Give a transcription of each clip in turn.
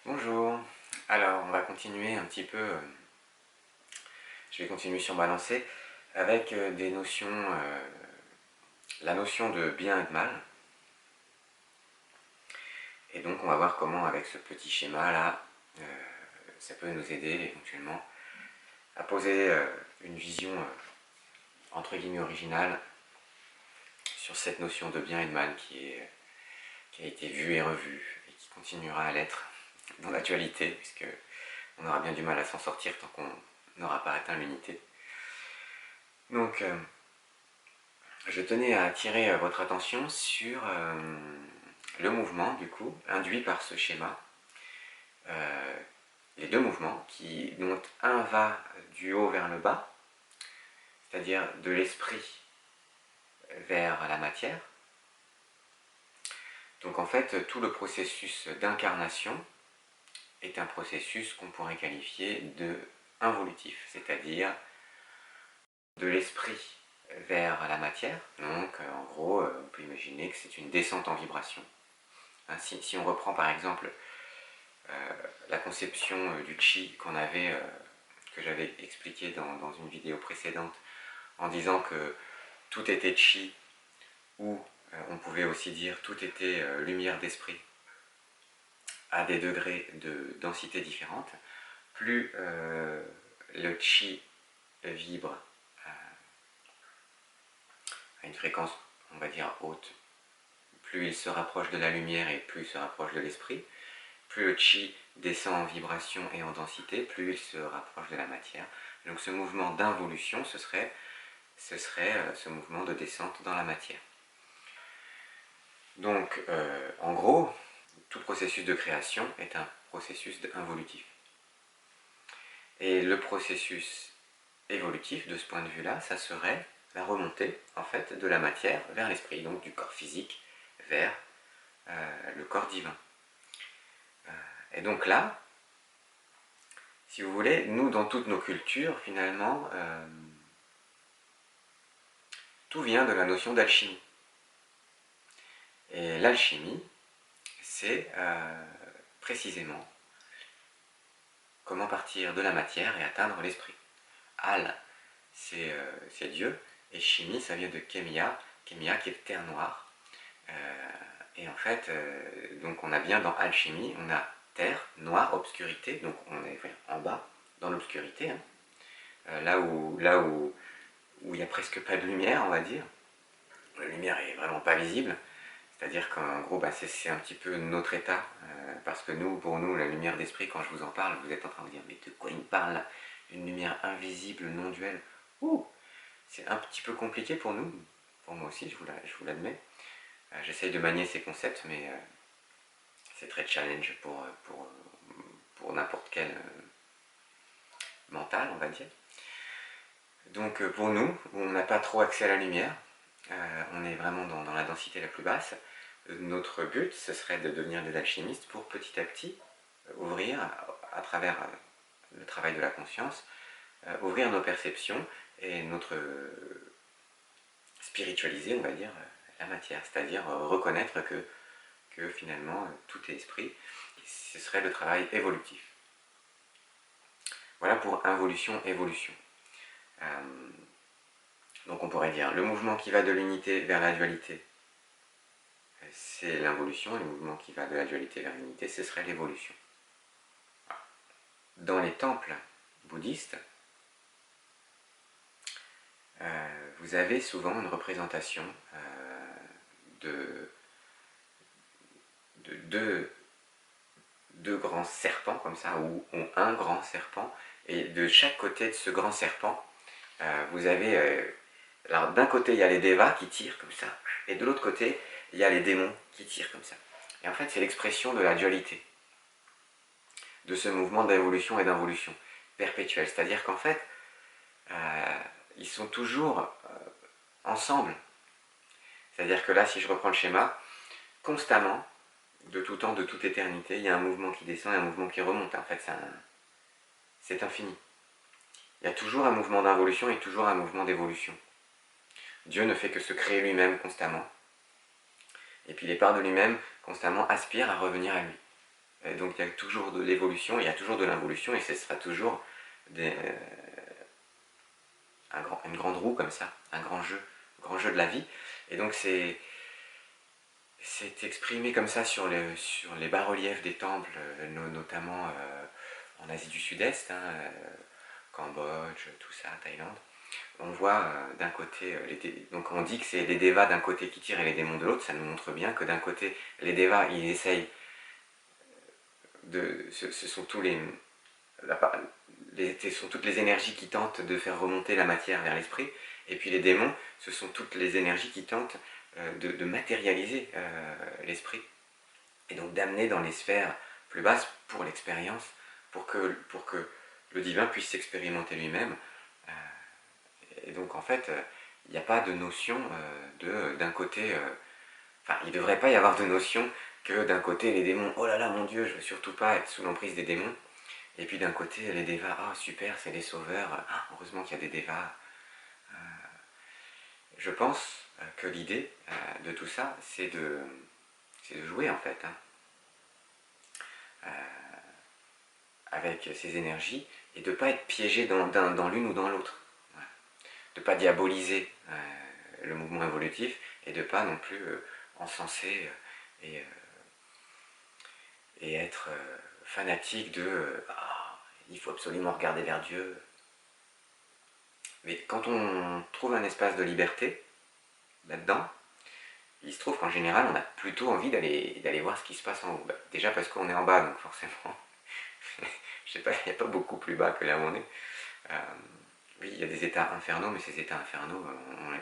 Bonjour, alors on va continuer un petit peu, je vais continuer sur ma lancée avec des notions, la notion de bien et de mal. Et donc on va voir comment avec ce petit schéma là, ça peut nous aider éventuellement à poser une vision entre guillemets originale sur cette notion de bien et de mal qui a été vue et revue et qui continuera à l'être dans l'actualité, puisque on aura bien du mal à s'en sortir tant qu'on n'aura pas atteint l'unité. Donc je tenais à attirer votre attention sur le mouvement du coup induit par ce schéma. Les deux mouvements dont un va du haut vers le bas, c'est-à-dire de l'esprit vers la matière. Donc en fait tout le processus d'incarnation est un processus qu'on pourrait qualifier de involutif, c'est-à-dire de l'esprit vers la matière. Donc en gros on peut imaginer que c'est une descente en vibration. Si on reprend par exemple la conception du chi que j'avais expliqué dans une vidéo précédente, en disant que tout était chi, ou on pouvait aussi dire tout était lumière d'esprit, à des degrés de densité différentes. Plus le chi vibre à une fréquence, on va dire, haute, plus il se rapproche de la lumière et plus il se rapproche de l'esprit. Plus le chi descend en vibration et en densité, plus il se rapproche de la matière. Donc ce mouvement d'involution, ce serait ce mouvement de descente dans la matière. Donc en gros, tout processus de création est un processus involutif. Et le processus évolutif, de ce point de vue-là, ça serait la remontée en fait de la matière vers l'esprit, donc du corps physique vers le corps divin. Et donc là, si vous voulez, nous dans toutes nos cultures, finalement, tout vient de la notion d'alchimie. Et l'alchimie, c'est précisément comment partir de la matière et atteindre l'esprit. Al, c'est Dieu, et chimie, ça vient de kémia, kémia qui est terre noire. Et en fait, donc on a bien dans alchimie, on a terre, noire, obscurité, donc on est en bas, dans l'obscurité, hein, là où il n'y a presque pas de lumière, on va dire. La lumière est vraiment pas visible, c'est-à-dire qu'en gros, c'est un petit peu notre état, parce que pour nous, la lumière d'esprit, quand je vous en parle, vous êtes en train de dire, mais de quoi il me parle là? Une lumière invisible, non duelle. Ouh, c'est un petit peu compliqué pour nous, pour moi aussi, je vous l'admets. J'essaye de manier ces concepts, mais c'est très challenge pour n'importe quel mental, on va dire. Donc pour nous, on n'a pas trop accès à la lumière, on est vraiment dans la densité la plus basse. Notre but, ce serait de devenir des alchimistes pour petit à petit ouvrir, à travers le travail de la conscience, ouvrir nos perceptions et notre spiritualiser, on va dire, la matière, c'est-à-dire reconnaître que finalement tout est esprit. Ce serait le travail évolutif. Voilà pour involution-évolution. Donc on pourrait dire le mouvement qui va de l'unité vers la dualité, c'est l'involution, et le mouvement qui va de la dualité vers l'unité, ce serait l'évolution. Dans les temples bouddhistes, vous avez souvent une représentation de deux grands serpents comme ça, ou un grand serpent, et de chaque côté de ce grand serpent, vous avez... alors d'un côté il y a les devas qui tirent comme ça, et de l'autre côté il y a les démons qui tirent comme ça. Et en fait c'est l'expression de la dualité, de ce mouvement d'évolution et d'involution perpétuelle. C'est-à-dire qu'en fait, ils sont toujours ensemble. C'est-à-dire que là, si je reprends le schéma, constamment, de tout temps, de toute éternité, il y a un mouvement qui descend et un mouvement qui remonte. En fait, c'est infini. Il y a toujours un mouvement d'involution et toujours un mouvement d'évolution. Dieu ne fait que se créer lui-même constamment. Et puis les parts de lui-même constamment aspirent à revenir à lui. Donc il y a toujours de l'évolution, il y a toujours de l'involution, et ce sera toujours des, une grande roue comme ça, un grand jeu de la vie. Et donc c'est exprimé comme ça sur les bas-reliefs des temples, notamment en Asie du Sud-Est, hein, Cambodge, tout ça, Thaïlande. On voit d'un côté, donc on dit que c'est les devas d'un côté qui tirent et les démons de l'autre. Ça nous montre bien que d'un côté, les devas, ils essayent ce sont tous ce sont toutes les énergies qui tentent de faire remonter la matière vers l'esprit, et puis les démons, ce sont toutes les énergies qui tentent de matérialiser l'esprit, et donc d'amener dans les sphères plus basses pour l'expérience, pour que le divin puisse s'expérimenter lui-même. Et donc en fait, il n'y a pas de notion d'un côté... Enfin, il ne devrait pas y avoir de notion que d'un côté les démons, oh là là mon Dieu, je veux surtout pas être sous l'emprise des démons, et puis d'un côté les devas, oh super, c'est des sauveurs, heureusement qu'il y a des devas. Je pense que l'idée de tout ça, c'est de jouer en fait, hein, avec ces énergies, et de ne pas être piégé dans l'une ou dans l'autre. Voilà. De ne pas diaboliser le mouvement évolutif, et de ne pas non plus encenser et être fanatique de il faut absolument regarder vers Dieu. Mais quand on trouve un espace de liberté là-dedans, il se trouve qu'en général on a plutôt envie d'aller voir ce qui se passe en haut. Bah, déjà parce qu'on est en bas, donc forcément, je sais pas, il n'y a pas beaucoup plus bas que là où on est. Oui, il y a des états infernaux, mais ces états infernaux,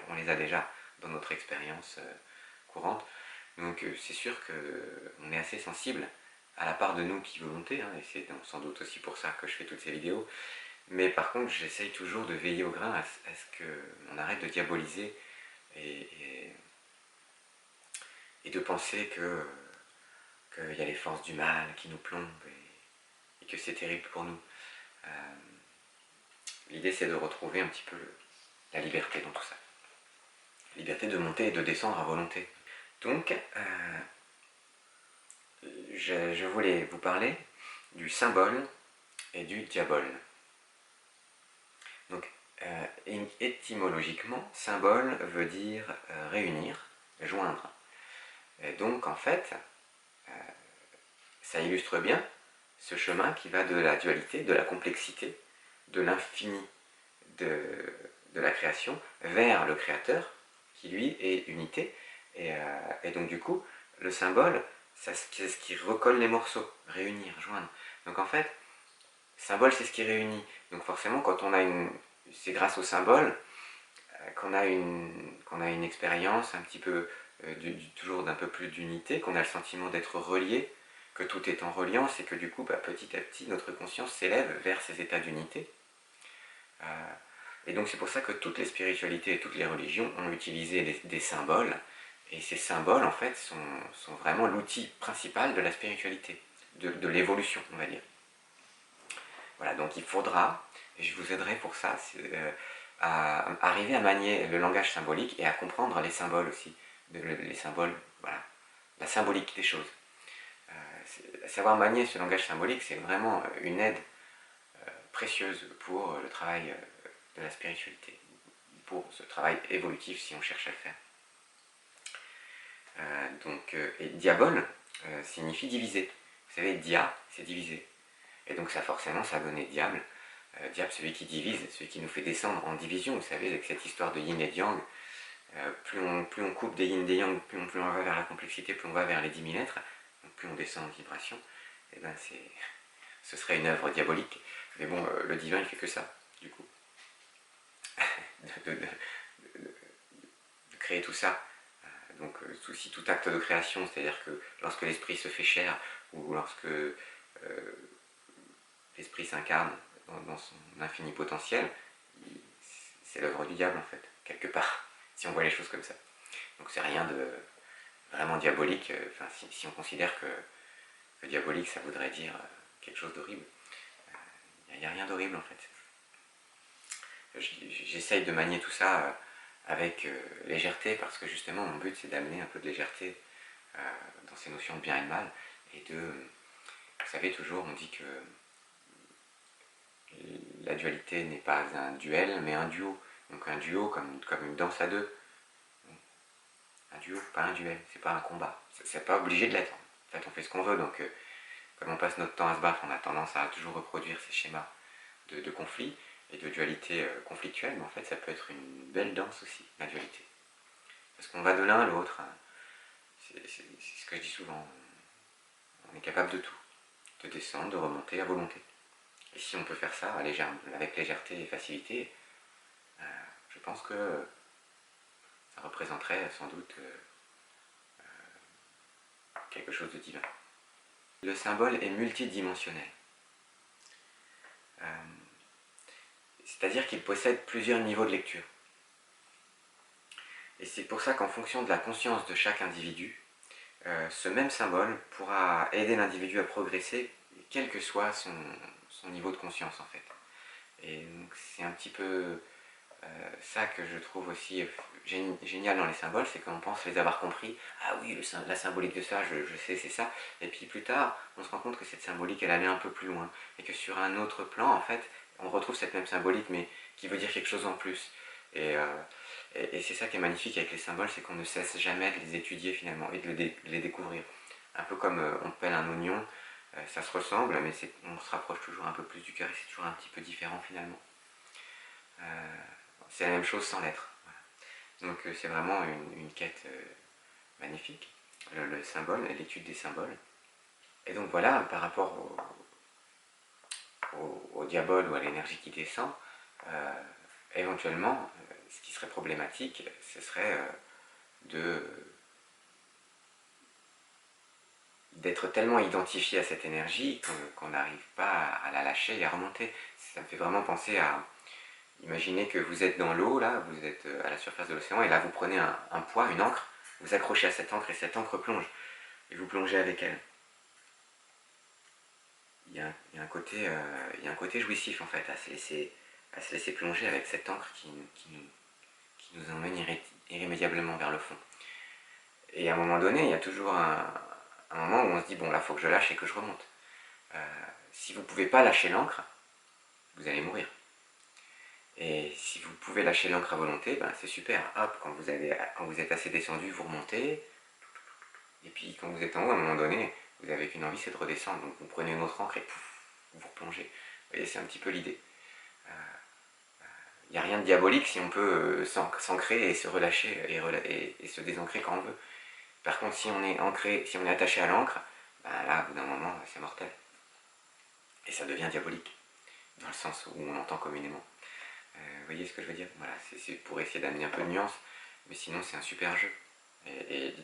on les a déjà dans notre expérience courante. Donc c'est sûr qu'on est assez sensible à la part de nous qui veut monter, hein, et c'est sans doute aussi pour ça que je fais toutes ces vidéos. Mais par contre, j'essaye toujours de veiller au grain à ce qu'on arrête de diaboliser et de penser qu'il y a les forces du mal qui nous plombent et que c'est terrible pour nous. L'idée, c'est de retrouver un petit peu la liberté dans tout ça. La liberté de monter et de descendre à volonté. Donc, je voulais vous parler du symbole et du diabole. Donc, étymologiquement, symbole veut dire réunir, joindre. Et donc, en fait, ça illustre bien ce chemin qui va de la dualité, de la complexité, de l'infini de la création, vers le créateur, qui lui est unité. Et donc, du coup, le symbole, c'est ce qui recolle les morceaux, réunir, joindre. Donc, en fait, symbole, c'est ce qui réunit. Donc, forcément, quand on a c'est grâce au symbole qu'on a une expérience un petit peu toujours d'un peu plus d'unité, qu'on a le sentiment d'être relié, que tout est en reliance, et que du coup, petit à petit, notre conscience s'élève vers ces états d'unité. Et donc c'est pour ça que toutes les spiritualités et toutes les religions ont utilisé des symboles, et ces symboles, en fait, sont vraiment l'outil principal de la spiritualité, de l'évolution, on va dire. Voilà, donc il faudra, et je vous aiderai pour ça, à arriver à manier le langage symbolique et à comprendre les symboles aussi, les symboles, voilà, la symbolique des choses. Savoir manier ce langage symbolique, c'est vraiment une aide précieuse pour le travail de la spiritualité, pour ce travail évolutif si on cherche à le faire. Et diabole signifie diviser. Vous savez, dia, c'est diviser. Et donc ça forcément, ça donnait diable. Diable, celui qui divise, celui qui nous fait descendre en division. Vous savez, avec cette histoire de yin et de yang, plus on coupe des yin et des yang, plus on va vers la complexité, plus on va vers les 10 000 êtres, donc plus on descend en vibration. Et ben ce serait une œuvre diabolique. Mais bon, le divin, il fait que ça, du coup. de créer tout ça. Donc si tout acte de création, c'est-à-dire que lorsque l'esprit se fait chair, ou lorsque l'esprit s'incarne dans son infini potentiel, c'est l'œuvre du diable en fait, quelque part, si on voit les choses comme ça. Donc c'est rien de vraiment diabolique, si on considère que diabolique ça voudrait dire quelque chose d'horrible. Il n'y a rien d'horrible en fait. J'essaye de manier tout ça avec légèreté, parce que justement mon but c'est d'amener un peu de légèreté dans ces notions de bien et de mal, et Vous savez, toujours on dit que la dualité n'est pas un duel, mais un duo. Donc un duo comme une danse à deux. Un duo, pas un duel, c'est pas un combat. C'est pas obligé de l'être. En fait, on fait ce qu'on veut, donc comme on passe notre temps à se battre, on a tendance à toujours reproduire ces schémas de conflit et de dualité conflictuelle, mais en fait, ça peut être une belle danse aussi, la dualité. Parce qu'on va de l'un à l'autre. Hein. C'est ce que je dis souvent. On est capable de tout. De descendre, de remonter à volonté. Et si on peut faire ça avec légèreté et facilité, je pense que ça représenterait sans doute quelque chose de divin. Le symbole est multidimensionnel. C'est-à-dire qu'il possède plusieurs niveaux de lecture. Et c'est pour ça qu'en fonction de la conscience de chaque individu, ce même symbole pourra aider l'individu à progresser, quel que soit son niveau de conscience en fait. Et donc c'est un petit peu ça que je trouve aussi génial dans les symboles, c'est qu'on pense les avoir compris. Ah oui, la symbolique de ça, je sais, c'est ça. Et puis plus tard, on se rend compte que cette symbolique, elle allait un peu plus loin. Et que sur un autre plan, en fait, on retrouve cette même symbolique, mais qui veut dire quelque chose en plus. Et c'est ça qui est magnifique avec les symboles, c'est qu'on ne cesse jamais de les étudier finalement et de les découvrir. Un peu comme on pèle un oignon, ça se ressemble, mais on se rapproche toujours un peu plus du cœur et c'est toujours un petit peu différent finalement. C'est la même chose sans l'être. Voilà. Donc c'est vraiment une quête magnifique, le symbole, l'étude des symboles. Et donc voilà, par rapport au diabole ou à l'énergie qui descend, éventuellement, ce qui serait problématique, ce serait d'être tellement identifié à cette énergie qu'on n'arrive pas à la lâcher et à remonter. Ça me fait vraiment penser à... Imaginez que vous êtes dans l'eau, là, vous êtes à la surface de l'océan, et là vous prenez un poids, une encre, vous accrochez à cette encre, et cette encre plonge, et vous plongez avec elle. Il y a un côté jouissif, en fait, à se laisser plonger avec cette encre qui nous emmène irrémédiablement vers le fond. Et à un moment donné, il y a toujours un moment où on se dit, bon, là, il faut que je lâche et que je remonte. Si vous ne pouvez pas lâcher l'encre, vous allez mourir. Et si vous pouvez lâcher l'encre à volonté, ben c'est super. Hop, quand vous êtes assez descendu, vous remontez. Et puis quand vous êtes en haut, à un moment donné, vous avez qu'une envie, c'est de redescendre. Donc vous prenez une autre encre et pouf, vous replongez. Vous voyez, c'est un petit peu l'idée. Il n'y a rien de diabolique si on peut s'ancrer et se relâcher et se désancrer quand on veut. Par contre, si on est ancré, si on est attaché à l'encre, ben là, au bout d'un moment, c'est mortel. Et ça devient diabolique, dans le sens où on l'entend communément. Vous voyez ce que je veux dire? Voilà, c'est pour essayer d'amener un peu de nuance, mais sinon c'est un super jeu. Et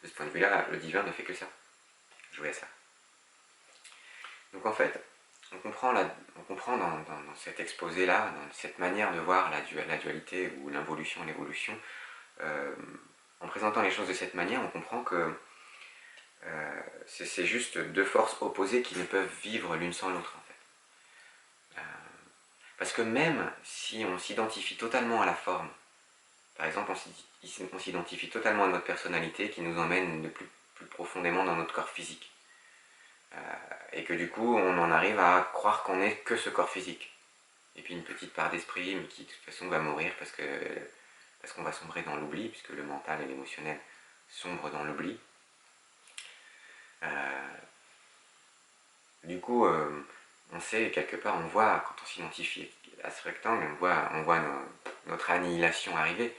de ce point de vue-là, le divin ne fait que ça, jouer à ça. Donc en fait, on comprend dans cet exposé-là, dans cette manière de voir la dualité ou l'involution et l'évolution, en présentant les choses de cette manière, on comprend que c'est juste deux forces opposées qui ne peuvent vivre l'une sans l'autre en fait. Parce que même si on s'identifie totalement à la forme, par exemple on s'identifie totalement à notre personnalité qui nous emmène plus profondément dans notre corps physique, et que du coup on en arrive à croire qu'on n'est que ce corps physique, et puis une petite part d'esprit mais qui de toute façon va mourir parce qu'on va sombrer dans l'oubli, puisque le mental et l'émotionnel sombrent dans l'oubli. Du coup, on sait quelque part, on voit quand on s'identifie à ce rectangle, on voit notre annihilation arriver.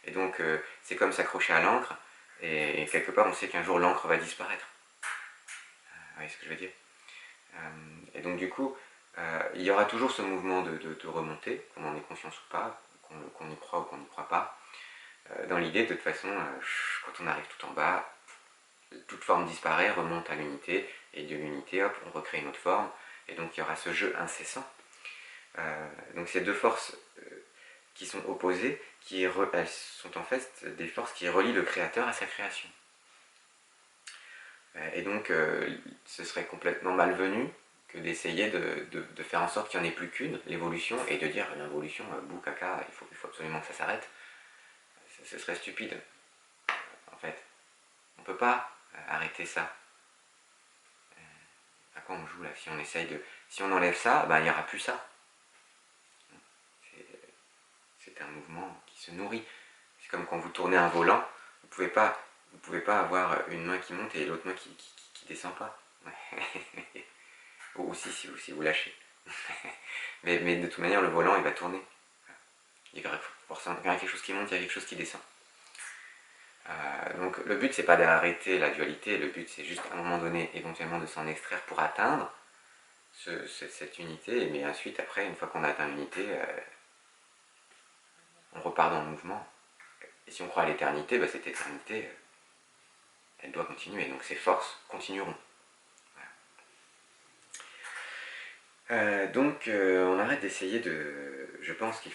Et donc c'est comme s'accrocher à l'encre, et quelque part on sait qu'un jour l'encre va disparaître. Vous voyez ce que je veux dire? Et donc du coup, il y aura toujours ce mouvement de remontée, qu'on en ait conscience ou pas, qu'on y croit ou qu'on n'y croit pas. Dans l'idée, de toute façon, quand on arrive tout en bas, toute forme disparaît, remonte à l'unité, et de l'unité, hop, on recrée une autre forme, et donc il y aura ce jeu incessant. Donc ces deux forces qui sont opposées, elles sont en fait des forces qui relient le créateur à sa création. Et donc ce serait complètement malvenu que d'essayer de faire en sorte qu'il n'y en ait plus qu'une, l'évolution, et de dire l'évolution, bouh caca, il faut absolument que ça s'arrête. Ce serait stupide, en fait. On ne peut pas arrêter ça. À quoi on joue là? Si on essaye de... Si on enlève ça, ben, il n'y aura plus ça. C'est un mouvement qui se nourrit. C'est comme quand vous tournez un volant, vous pouvez pas avoir une main qui monte et l'autre main qui descend pas. Ou aussi si vous lâchez. mais de toute manière, le volant, il va tourner. Il y a forcément quelque chose qui monte, il y a quelque chose qui descend. Donc le but, c'est pas d'arrêter la dualité, le but, c'est juste à un moment donné, éventuellement, de s'en extraire pour atteindre cette unité, mais ensuite, après, une fois qu'on a atteint l'unité, on repart dans le mouvement. Et si on croit à l'éternité, bah, cette éternité, elle doit continuer, donc ces forces continueront. Donc on arrête d'essayer de... Je pense qu'il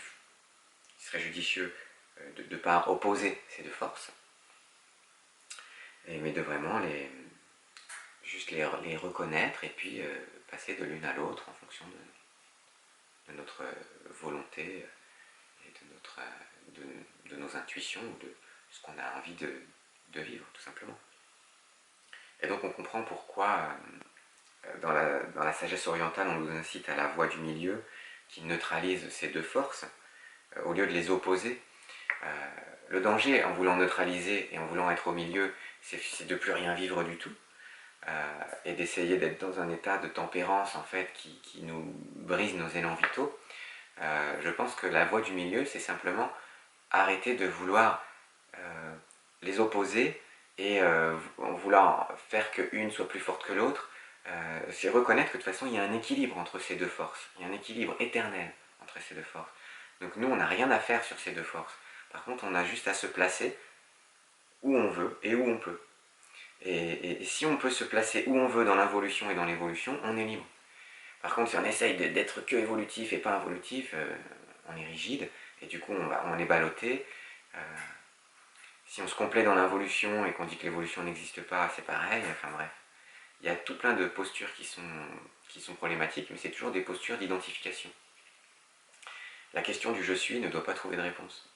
serait judicieux de ne pas opposer ces deux forces, mais de vraiment juste les reconnaître et puis passer de l'une à l'autre en fonction de notre volonté et de nos intuitions ou de ce qu'on a envie de vivre, tout simplement. Et donc on comprend pourquoi dans la sagesse orientale on nous incite à la voie du milieu qui neutralise ces deux forces au lieu de les opposer. Le danger en voulant neutraliser et en voulant être au milieu, c'est de plus rien vivre du tout et d'essayer d'être dans un état de tempérance en fait qui nous brise nos élans vitaux. Je pense que la voie du milieu, c'est simplement arrêter de vouloir les opposer et en vouloir faire qu'une soit plus forte que l'autre. C'est reconnaître que de toute façon il y a un équilibre entre ces deux forces, il y a un équilibre éternel entre ces deux forces. Donc nous on n'a rien à faire sur ces deux forces, par contre on a juste à se placer où on veut et où on peut. Et si on peut se placer où on veut dans l'involution et dans l'évolution, on est libre. Par contre si on essaye d'être que évolutif et pas involutif, on est rigide et du coup on est ballotté. Si on se complaît dans l'involution et qu'on dit que l'évolution n'existe pas, c'est pareil, enfin bref. Il y a tout plein de postures qui sont problématiques, mais c'est toujours des postures d'identification. La question du je suis ne doit pas trouver de réponse.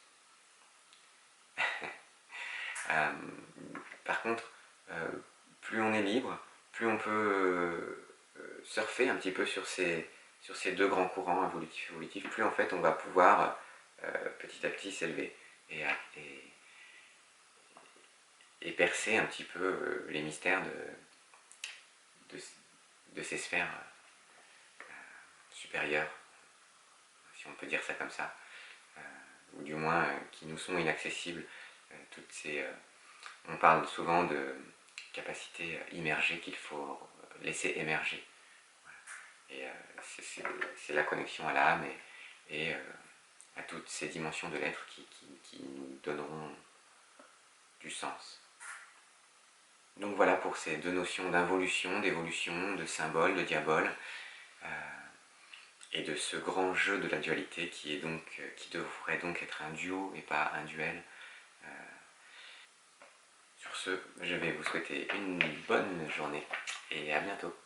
Par contre, plus on est libre, plus on peut surfer un petit peu sur ces deux grands courants, involutif et évolutif, plus en fait on va pouvoir petit à petit s'élever et percer un petit peu les mystères de ces sphères supérieures, si on peut dire ça comme ça, ou du moins qui nous sont inaccessibles. On parle souvent de capacités immergées qu'il faut laisser émerger. Et c'est la connexion à l'âme et à toutes ces dimensions de l'être qui nous donneront du sens. Donc voilà pour ces deux notions d'involution, d'évolution, de symbole, de diabole, et de ce grand jeu de la dualité qui devrait donc être un duo et pas un duel. Sur ce, je vais vous souhaiter une bonne journée et à bientôt.